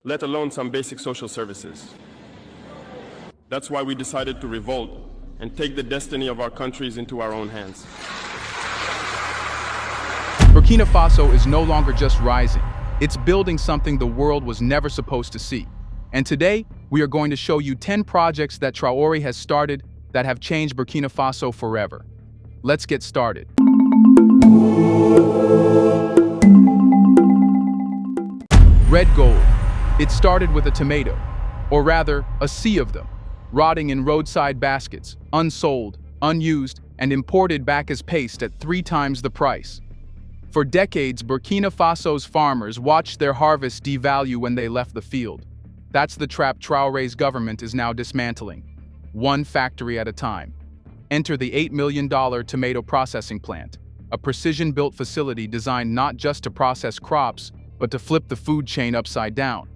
let alone some basic social services. That's why we decided to revolt and take the destiny of our countries into our own hands. Burkina Faso is no longer just rising. It's building something the world was never supposed to see. And today, we are going to show you 10 projects that Traore has started that have changed Burkina Faso forever. Let's get started. Red gold. It started with a tomato, or rather, a sea of them, rotting in roadside baskets, unsold, unused, and imported back as paste at 3 times the price. For decades, Burkina Faso's farmers watched their harvest devalue when they left the field. That's the trap Traore's government is now dismantling, one factory at a time. Enter the $8 million tomato processing plant, a precision-built facility designed not just to process crops, but to flip the food chain upside down.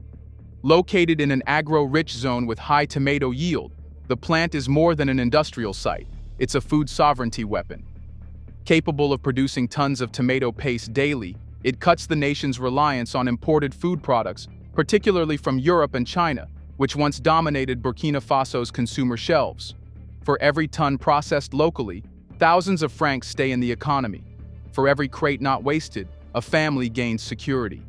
Located in an agro-rich zone with high tomato yield, the plant is more than an industrial site. It's a food sovereignty weapon. Capable of producing tons of tomato paste daily, it cuts the nation's reliance on imported food products, particularly from Europe and China, which once dominated Burkina Faso's consumer shelves. For every ton processed locally, thousands of francs stay in the economy. For every crate not wasted, a family gains security.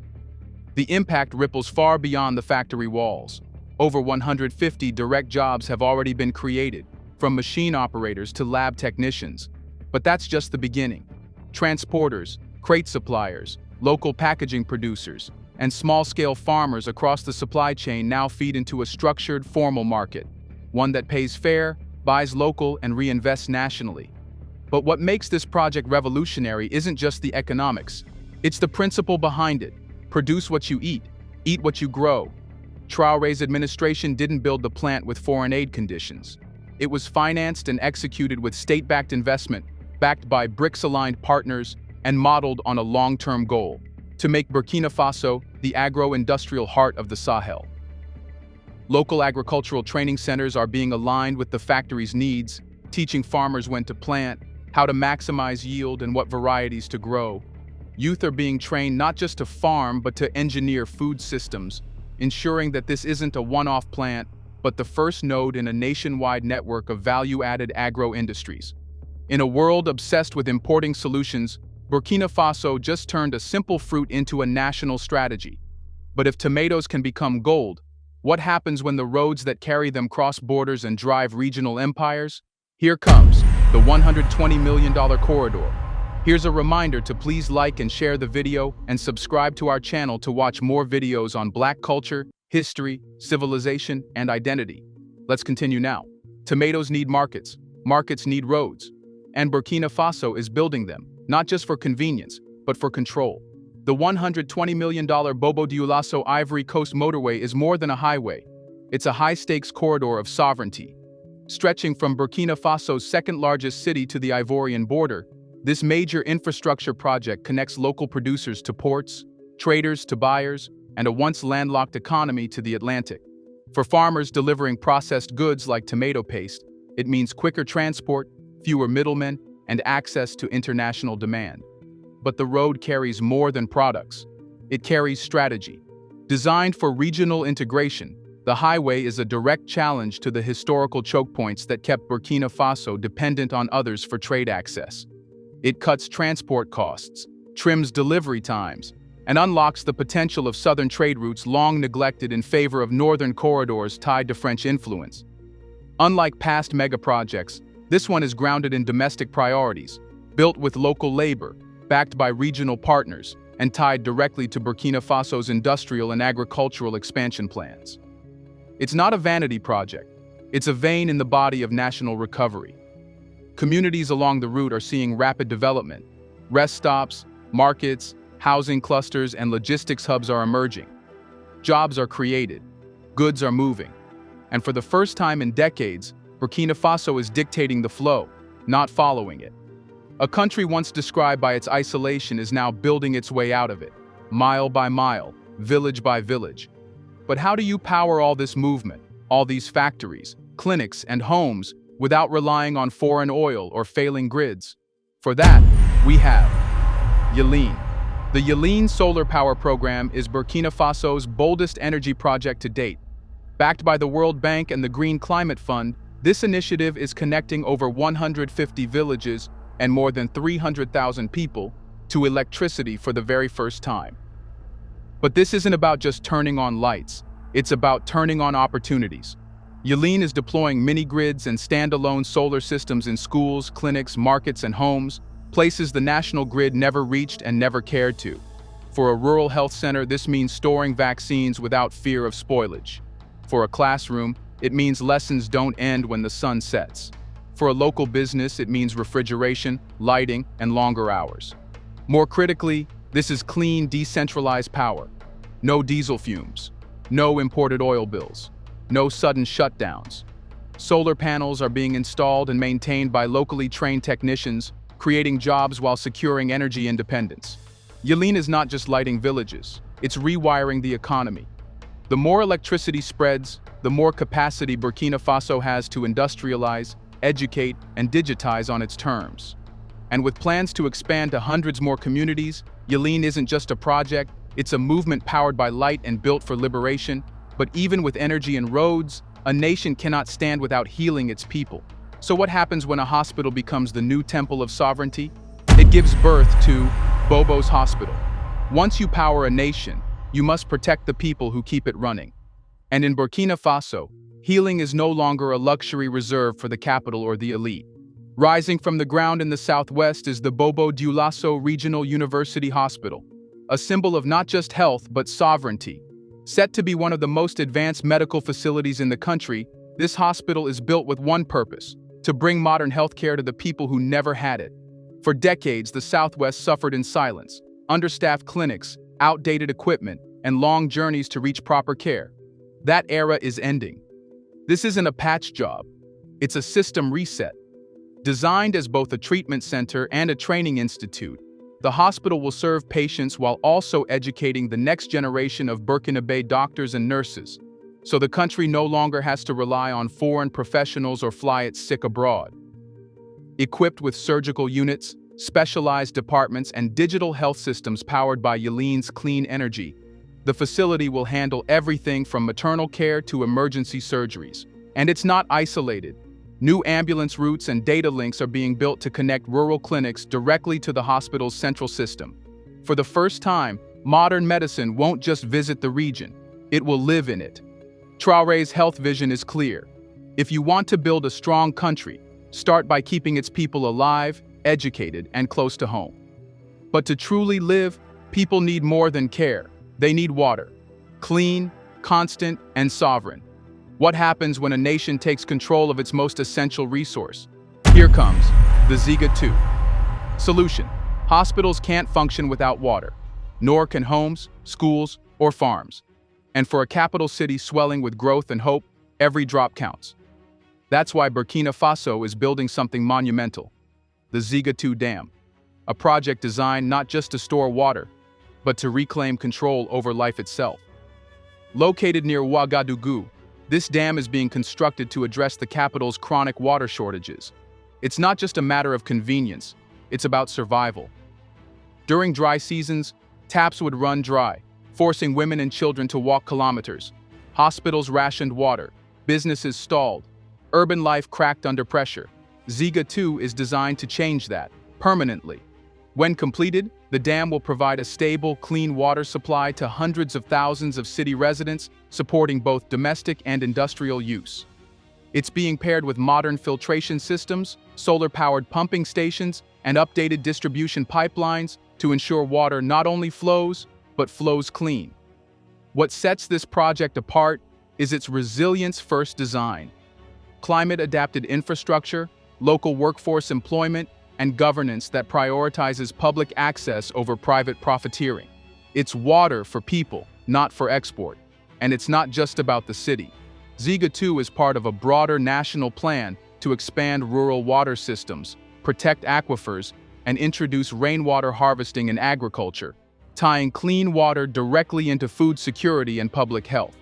The impact ripples far beyond the factory walls. Over 150 direct jobs have already been created, from machine operators to lab technicians. But that's just the beginning. Transporters, crate suppliers, local packaging producers, and small-scale farmers across the supply chain now feed into a structured, formal market, one that pays fair, buys local, and reinvests nationally. But what makes this project revolutionary isn't just the economics. It's the principle behind it. Produce what you eat what you grow. Traore's administration didn't build the plant with foreign aid conditions. It was financed and executed with state-backed investment, backed by BRICS-aligned partners, and modeled on a long-term goal: to make Burkina Faso the agro-industrial heart of the Sahel. Local agricultural training centers are being aligned with the factory's needs, teaching farmers when to plant, how to maximize yield, and what varieties to grow. Youth are being trained not just to farm, but to engineer food systems, ensuring that this isn't a one-off plant, but the first node in a nationwide network of value-added agro-industries. In a world obsessed with importing solutions, Burkina Faso just turned a simple fruit into a national strategy. But if tomatoes can become gold, what happens when the roads that carry them cross borders and drive regional empires? Here comes the $120 million corridor. Here's a reminder to please like and share the video and subscribe to our channel to watch more videos on Black culture, history, civilization, and identity. Let's continue now. Tomatoes need markets, markets need roads, and Burkina Faso is building them, not just for convenience, but for control. The $120 million Bobo Dioulasso Ivory Coast motorway is more than a highway. It's a high-stakes corridor of sovereignty. Stretching from Burkina Faso's second-largest city to the Ivorian border, this major infrastructure project connects local producers to ports, traders to buyers, and a once landlocked economy to the Atlantic. For farmers delivering processed goods like tomato paste, it means quicker transport, fewer middlemen, and access to international demand. But the road carries more than products. It carries strategy. Designed for regional integration, the highway is a direct challenge to the historical choke points that kept Burkina Faso dependent on others for trade access. It cuts transport costs, trims delivery times, and unlocks the potential of southern trade routes long neglected in favor of northern corridors tied to French influence. Unlike past megaprojects, this one is grounded in domestic priorities, built with local labor, backed by regional partners, and tied directly to Burkina Faso's industrial and agricultural expansion plans. It's not a vanity project. It's a vein in the body of national recovery. Communities along the route are seeing rapid development. Rest stops, markets, housing clusters, and logistics hubs are emerging. Jobs are created. Goods are moving. And for the first time in decades, Burkina Faso is dictating the flow, not following it. A country once described by its isolation is now building its way out of it, mile by mile, village by village. But how do you power all this movement, all these factories, clinics, and homes without relying on foreign oil or failing grids? For that, we have Yelen, The Yelen solar power program is Burkina Faso's boldest energy project to date. Backed by the World Bank and the Green Climate Fund, this initiative is connecting over 150 villages and more than 300,000 people to electricity for the very first time. But this isn't about just turning on lights, it's about turning on opportunities. Yelen is deploying mini-grids and standalone solar systems in schools, clinics, markets, and homes, places the national grid never reached and never cared to. For a rural health center, this means storing vaccines without fear of spoilage. For a classroom, it means lessons don't end when the sun sets. For a local business, it means refrigeration, lighting, and longer hours. More critically, this is clean, decentralized power. No diesel fumes, no imported oil bills, no sudden shutdowns. Solar panels are being installed and maintained by locally trained technicians, creating jobs while securing energy independence. Yelen is not just lighting villages, it's rewiring the economy. The more electricity spreads, the more capacity Burkina Faso has to industrialize, educate, and digitize on its terms. And with plans to expand to hundreds more communities, Yelen isn't just a project, it's a movement powered by light and built for liberation. But even with energy and roads, a nation cannot stand without healing its people. So what happens when a hospital becomes the new temple of sovereignty? It gives birth to Bobos Hospital. Once you power a nation, you must protect the people who keep it running. And in Burkina Faso, healing is no longer a luxury reserved for the capital or the elite. Rising from the ground in the southwest is the Bobo Dioulasso Regional University Hospital, a symbol of not just health but sovereignty. Set to be one of the most advanced medical facilities in the country, this hospital is built with one purpose: to bring modern healthcare to the people who never had it. For decades, the Southwest suffered in silence: understaffed clinics, outdated equipment, and long journeys to reach proper care. That era is ending. This isn't a patch job. It's a system reset. Designed as both a treatment center and a training institute, the hospital will serve patients while also educating the next generation of Burkinabe doctors and nurses, so the country no longer has to rely on foreign professionals or fly its sick abroad. Equipped with surgical units, specialized departments, and digital health systems powered by Yelen's clean energy, the facility will handle everything from maternal care to emergency surgeries. And it's not isolated. New ambulance routes and data links are being built to connect rural clinics directly to the hospital's central system. For the first time, modern medicine won't just visit the region, it will live in it. Traore's health vision is clear. If you want to build a strong country, start by keeping its people alive, educated, and close to home. But to truly live, people need more than care. They need water. Clean, constant, and sovereign. What happens when a nation takes control of its most essential resource? Here comes the Ziga 2. Solution: hospitals can't function without water, nor can homes, schools, or farms. And for a capital city swelling with growth and hope, every drop counts. That's why Burkina Faso is building something monumental: the Ziga 2 Dam, a project designed not just to store water, but to reclaim control over life itself. Located near Ouagadougou, this dam is being constructed to address the capital's chronic water shortages. It's not just a matter of convenience, it's about survival. During dry seasons, taps would run dry, forcing women and children to walk kilometers. Hospitals rationed water, businesses stalled, urban life cracked under pressure. Ziga 2 is designed to change that, permanently. When completed, the dam will provide a stable, clean water supply to hundreds of thousands of city residents, supporting both domestic and industrial use. It's being paired with modern filtration systems, solar-powered pumping stations, and updated distribution pipelines to ensure water not only flows, but flows clean. What sets this project apart is its resilience-first design. Climate-adapted infrastructure, local workforce employment, and governance that prioritizes public access over private profiteering. It's water for people, not for export. And it's not just about the city. Ziga 2 is part of a broader national plan to expand rural water systems, protect aquifers, and introduce rainwater harvesting in agriculture, tying clean water directly into food security and public health.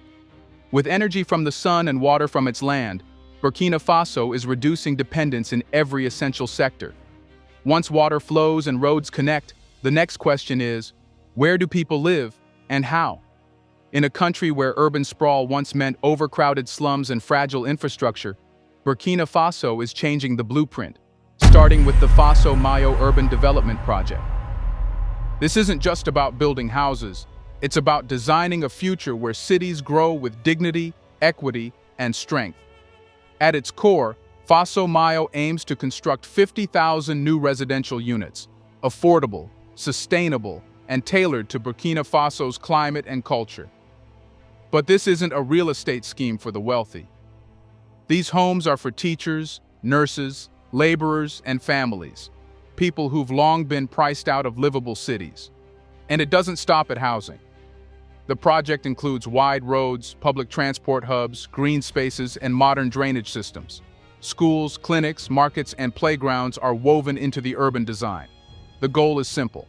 With energy from the sun and water from its land, Burkina Faso is reducing dependence in every essential sector. Once water flows and roads connect, the next question is, Where do people live, and how? In a country where urban sprawl once meant overcrowded slums and fragile infrastructure, Burkina Faso is changing the blueprint, starting with the Faso Mayo Urban Development Project. This isn't just about building houses, it's about designing a future where cities grow with dignity, equity, and strength. At its core, Faso Mayo aims to construct 50,000 new residential units, affordable, sustainable, and tailored to Burkina Faso's climate and culture. But this isn't a real estate scheme for the wealthy. These homes are for teachers, nurses, laborers, and families, people who've long been priced out of livable cities. And it doesn't stop at housing. The project includes wide roads, public transport hubs, green spaces, and modern drainage systems. Schools, clinics, markets, and playgrounds are woven into the urban design. The goal is simple: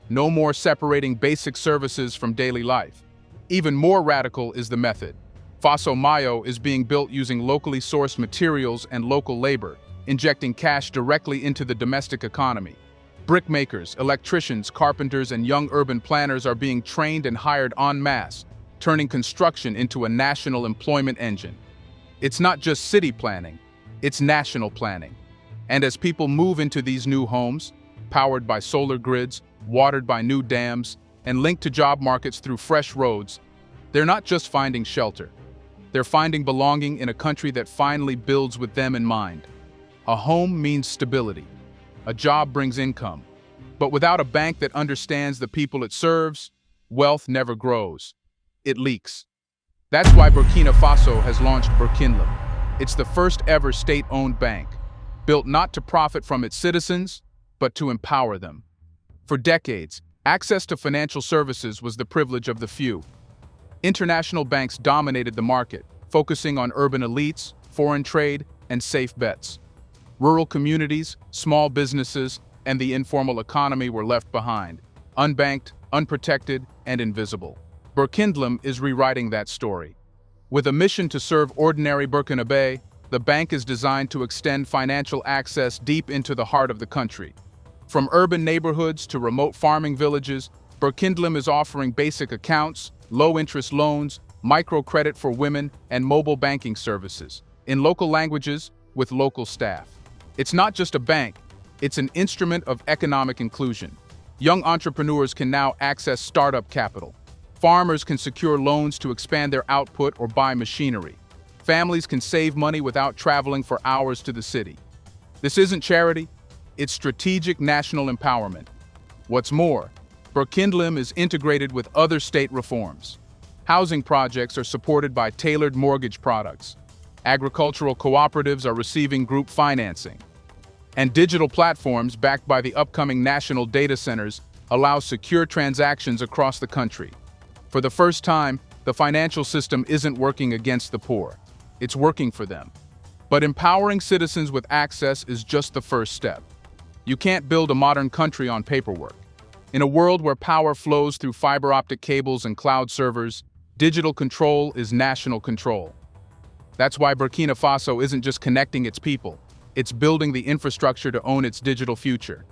no more separating basic services from daily life. Even more radical is the method. Faso Mayo is being built using locally sourced materials and local labor, injecting cash directly into the domestic economy. Brickmakers, electricians, carpenters, and young urban planners are being trained and hired en masse, turning construction into a national employment engine. It's not just city planning, it's national planning. And as people move into these new homes, powered by solar grids, watered by new dams, and linked to job markets through fresh roads, they're not just finding shelter. They're finding belonging in a country that finally builds with them in mind. A home means stability. A job brings income. But without a bank that understands the people it serves, wealth never grows. It leaks. That's why Burkina Faso has launched Burkindam. It's the first ever state-owned bank, built not to profit from its citizens, but to empower them. For decades, access to financial services was the privilege of the few. International banks dominated the market, focusing on urban elites, foreign trade, and safe bets. Rural communities, small businesses, and the informal economy were left behind, unbanked, unprotected, and invisible. Burkindam is rewriting that story. With a mission to serve ordinary Burkinabé, the bank is designed to extend financial access deep into the heart of the country. From urban neighborhoods to remote farming villages, Burkindam is offering basic accounts, low-interest loans, microcredit for women, and mobile banking services, in local languages, with local staff. It's not just a bank, it's an instrument of economic inclusion. Young entrepreneurs can now access startup capital. Farmers can secure loans to expand their output or buy machinery. Families can save money without traveling for hours to the city. This isn't charity, it's strategic national empowerment. What's more, Burkindam is integrated with other state reforms. Housing projects are supported by tailored mortgage products. Agricultural cooperatives are receiving group financing. And digital platforms backed by the upcoming national data centers allow secure transactions across the country. For the first time, the financial system isn't working against the poor. It's working for them. But empowering citizens with access is just the first step. You can't build a modern country on paperwork. In a world where power flows through fiber optic cables and cloud servers, digital control is national control. That's why Burkina Faso isn't just connecting its people, it's building the infrastructure to own its digital future.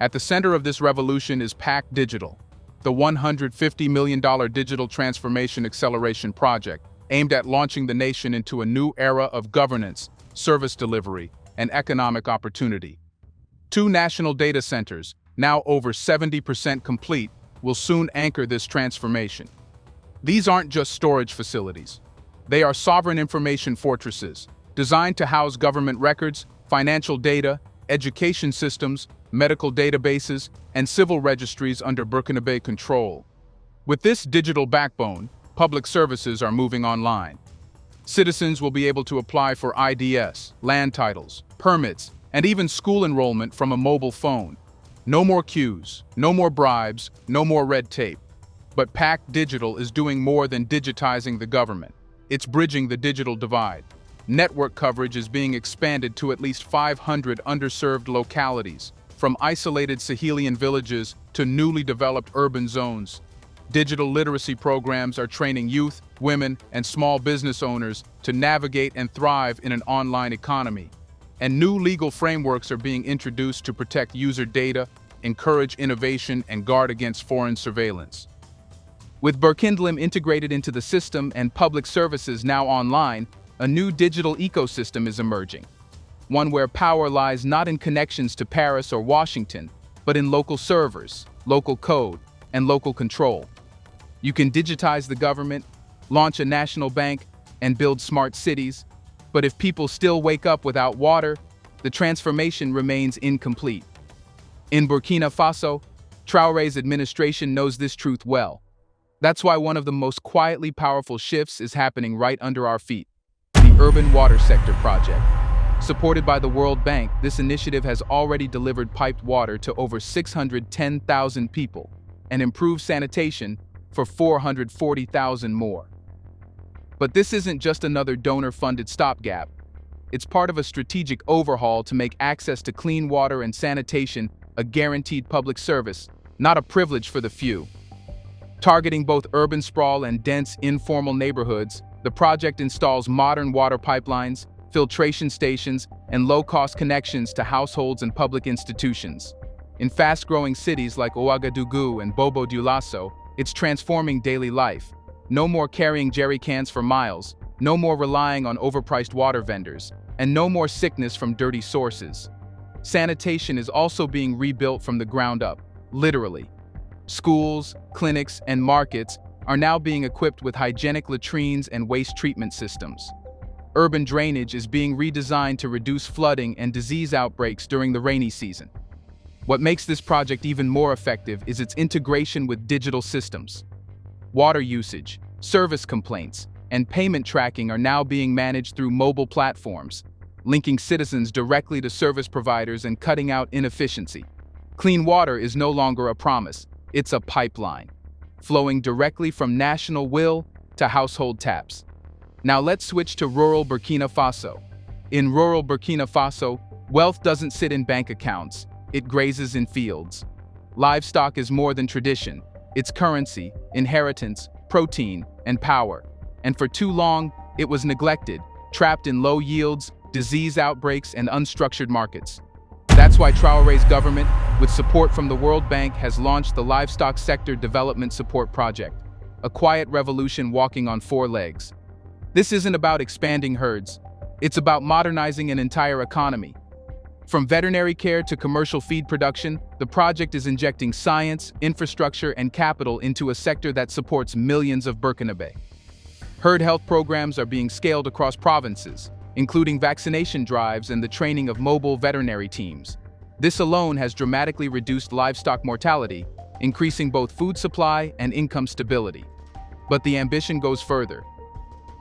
At the center of this revolution is PAC Digital, the $150 million digital transformation acceleration project aimed at launching the nation into a new era of governance, service delivery, and economic opportunity. 2 national data centers, now over 70% complete, will soon anchor this transformation. These aren't just storage facilities. They are sovereign information fortresses, designed to house government records, financial data, education systems, medical databases, and civil registries under Burkinabé control. With this digital backbone, public services are moving online. Citizens will be able to apply for IDS, land titles, permits, and even school enrollment from a mobile phone. No more queues, no more bribes, no more red tape. But PAC Digital is doing more than digitizing the government. It's bridging the digital divide. Network coverage is being expanded to at least 500 underserved localities, from isolated Sahelian villages to newly developed urban zones. Digital literacy programs are training youth, women, and small business owners to navigate and thrive in an online economy. And new legal frameworks are being introduced to protect user data, encourage innovation, and guard against foreign surveillance. With Burkindam integrated into the system and public services now online, a new digital ecosystem is emerging. One where power lies not in connections to Paris or Washington, but in local servers, local code, and local control. You can digitize the government, launch a national bank, and build smart cities, but if people still wake up without water, the transformation remains incomplete. In Burkina Faso, Traore's administration knows this truth well. That's why one of the most quietly powerful shifts is happening right under our feet: the Urban Water Sector project. Supported by the World Bank, this initiative has already delivered piped water to over 610,000 people and improved sanitation for 440,000 more. But this isn't just another donor-funded stopgap. It's part of a strategic overhaul to make access to clean water and sanitation a guaranteed public service, not a privilege for the few. Targeting both urban sprawl and dense, informal neighborhoods, the project installs modern water pipelines, filtration stations, and low-cost connections to households and public institutions. In fast-growing cities like Ouagadougou and Bobo Dioulasso, it's transforming daily life. No more carrying jerry cans for miles, no more relying on overpriced water vendors, and no more sickness from dirty sources. Sanitation is also being rebuilt from the ground up, literally. Schools, clinics, and markets are now being equipped with hygienic latrines and waste treatment systems. Urban drainage is being redesigned to reduce flooding and disease outbreaks during the rainy season. What makes this project even more effective is its integration with digital systems. Water usage, service complaints, and payment tracking are now being managed through mobile platforms, linking citizens directly to service providers and cutting out inefficiency. Clean water is no longer a promise, it's a pipeline, flowing directly from national will to household taps. Now let's switch to rural Burkina Faso. In rural Burkina Faso, wealth doesn't sit in bank accounts, it grazes in fields. Livestock is more than tradition, it's currency, inheritance, protein, and power. And for too long, it was neglected, trapped in low yields, disease outbreaks, and unstructured markets. That's why Traore's government, with support from the World Bank, has launched the Livestock Sector Development Support Project, a quiet revolution walking on four legs. This isn't about expanding herds, it's about modernizing an entire economy. From veterinary care to commercial feed production, the project is injecting science, infrastructure, and capital into a sector that supports millions of Burkinabé. Herd health programs are being scaled across provinces, including vaccination drives and the training of mobile veterinary teams. This alone has dramatically reduced livestock mortality, increasing both food supply and income stability. But the ambition goes further.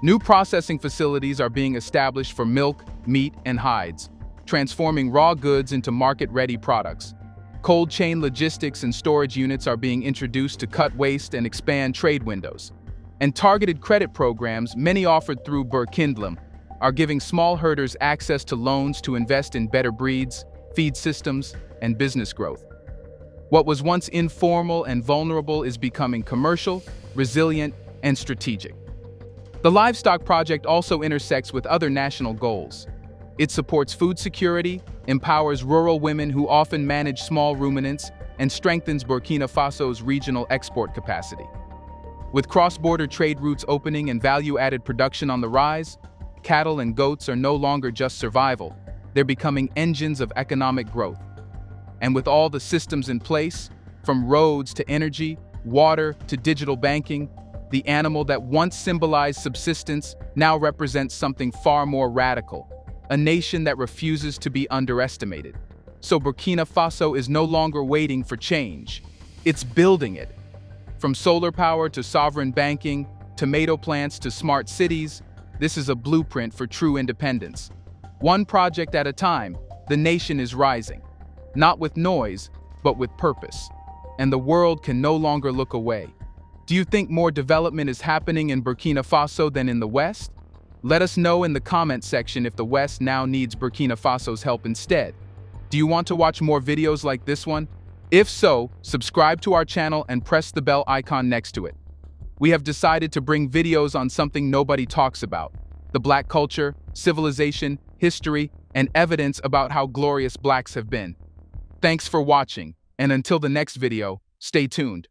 New processing facilities are being established for milk, meat, and hides, transforming raw goods into market-ready products. Cold chain logistics and storage units are being introduced to cut waste and expand trade windows. And targeted credit programs, many offered through Burkindam, are giving small herders access to loans to invest in better breeds, feed systems, and business growth. What was once informal and vulnerable is becoming commercial, resilient, and strategic. The livestock project also intersects with other national goals. It supports food security, empowers rural women who often manage small ruminants, and strengthens Burkina Faso's regional export capacity. With cross-border trade routes opening and value-added production on the rise, cattle and goats are no longer just survival, they're becoming engines of economic growth. And with all the systems in place, from roads to energy, water to digital banking, the animal that once symbolized subsistence now represents something far more radical, a nation that refuses to be underestimated. So Burkina Faso is no longer waiting for change, it's building it. From solar power to sovereign banking, tomato plants to smart cities, this is a blueprint for true independence. One project at a time, the nation is rising. Not with noise, but with purpose. And the world can no longer look away. Do you think more development is happening in Burkina Faso than in the West? Let us know in the comment section if the West now needs Burkina Faso's help instead. Do you want to watch more videos like this one? If so, subscribe to our channel and press the bell icon next to it. We have decided to bring videos on something nobody talks about: the Black culture, civilization, history, and evidence about how glorious Blacks have been. Thanks for watching. And until the next video, stay tuned.